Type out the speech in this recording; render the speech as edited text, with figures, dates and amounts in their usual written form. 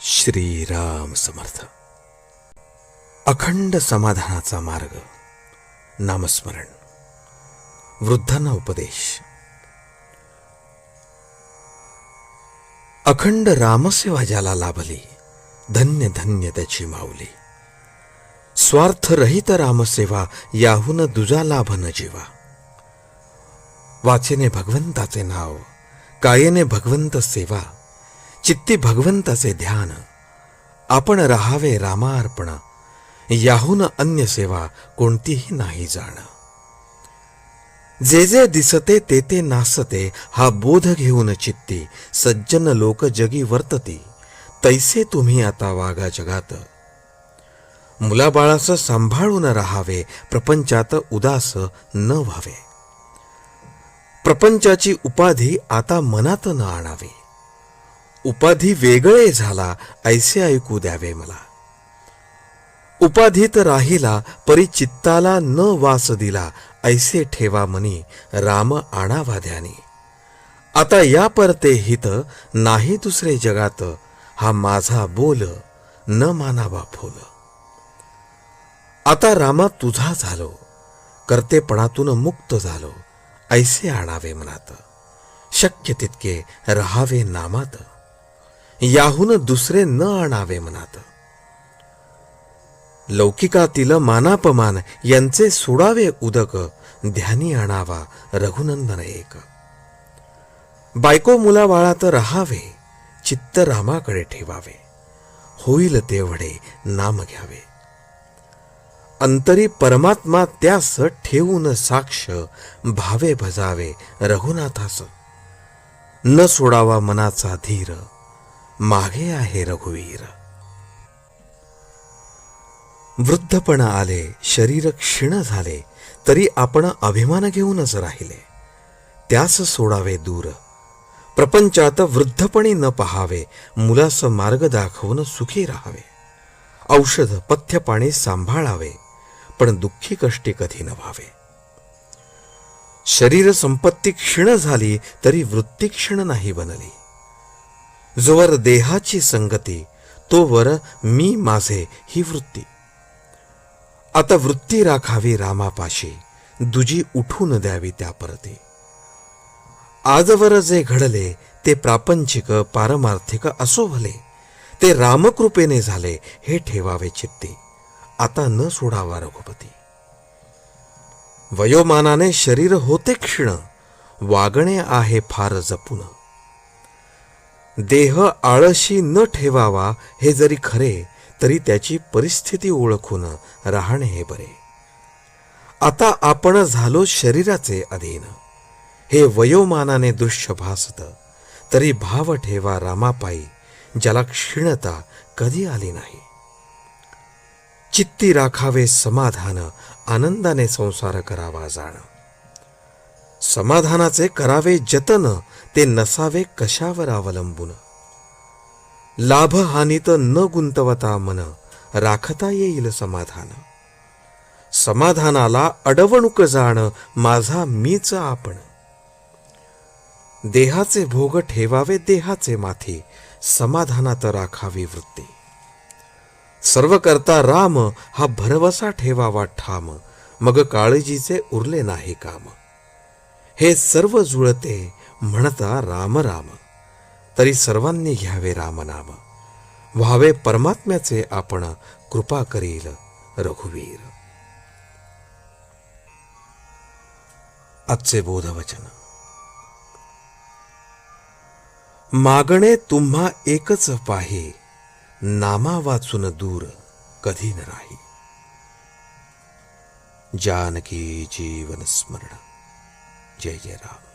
श्रीराम समर्थ. अखंड समाधानाचा मार्ग, नामस्मरण, वृद्धांना उपदेश. अखंड रामसेवा ज्याला लाभली, धन्य धन्य त्याची माऊली. स्वार्थरहित रामसेवा, याहून दुजा लाभ न जीवा. वाचेने भगवंताचे नाव, कायेने भगवंत सेवा, चित्ती भगवंताचे ध्यान. आपण राहावे रामार्पण, याहून अन्य सेवा कोणतीही नाही जाण. जे जे दिसते ते ते नासते, हा बोध घेऊन चित्ती. सज्जन लोक जगी वर्तती, तैसे तुम्ही आता वागा जगात. मुलाबाळास सांभाळून राहावे, प्रपंचात उदास न व्हावे. प्रपंचाची उपाधी आता मनात न आणावी. उपाधी वेगळे झाला, ऐसे ऐकू द्यावे मला. उपाधीत राहिला, परी चित्ताला न वास दिला, ऐसे ठेवा मनी, राम आणावा ध्यानी. आता या परते हित, नाही दुसरे जगात, हा माझा बोल न मानावा फोल. आता रामा तुझा झालो, कर्तेपणातून मुक्त झालो, ऐसे आणावे मनात. शक्य तितके राहावे नामात, याहून दुसरे न आणावे मनात. लौकिकातील मानापमान, यांचे सोडावे उदक, ध्यानी आणावा रघुनंदन एक. बायको मुलाबाळात राहावे, चित्त रामाकडे ठेवावे, होईल तेवढे नाम घ्यावे. अंतरी परमात्मा त्यास ठेवून साक्ष, भावे भजावे रघुनाथास. न सोडावा मनाचा धीर, मागे आहे रघुवीर. वृद्धपण आले, शरीर क्षीण झाले, तरी आपण अभिमान घेऊनच राहिले, त्यास सोडावे दूर. प्रपंचात वृद्धपणी न पहावे, मुलास मार्ग दाखवून सुखी राहावे. औषध पथ्य पाणी सांभाळावे, पण दुःखी कष्टी कधी न व्हावे. शरीर संपत्ती क्षीण झाली, तरी वृत्ती क्षीण नाही बनली. जोवर देहाची संगती, तोवर मी माझे ही वृत्ती. आता वृत्ती राखावी रामापाशी, दुजी उठून द्यावी त्या परती. आजवर जे घडले, ते प्रापंचिक पारमार्थिक असो भले, ते रामकृपेने झाले, हे ठेवावे चित्ती. आता न सोडावा रघुपती. वयोमानाने शरीर होते क्षीण, वागणे आहे फार जपून. देह आळशी न ठेवावा, हे जरी खरे, तरी त्याची परिस्थिती ओळखून राहणे हे बरे. आता आपण झालो शरीराचे अधीन, हे वयोमानाने दृश्य भासत, तरी भाव ठेवा रामापायी, ज्याला क्षीणता कधी आली नाही. चित्ती राखावे समाधान, आनंदाने संसार करावा जाण. समाधानाचे करावे जतन, ते नसावे कशावर अवलंबून. लाभ हानीत न गुंतवता मन, राखता येईल समाधान. समाधानाला अडवणूक जाण, माझा मीच आपण. देहाचे भोग ठेवावे देहाचे माथी, समाधानात राखावी वृत्ती. सर्व करता राम, हा भरवसा ठेवावा ठाम, मग काळजीचे उरले नाही काम. हे सर्व जुळते म्हणता राम राम, तरी सर्वांनी घ्यावे रामनाम. व्हावे परमात्म्याचे आपण, कृपा करील रघुवीर. आजचे बोधवचन. मागणे तुम्हा एकच पाहे, नामा वाचून दूर कधी न राही. जानकी जीवन स्मरण. जय जय राम.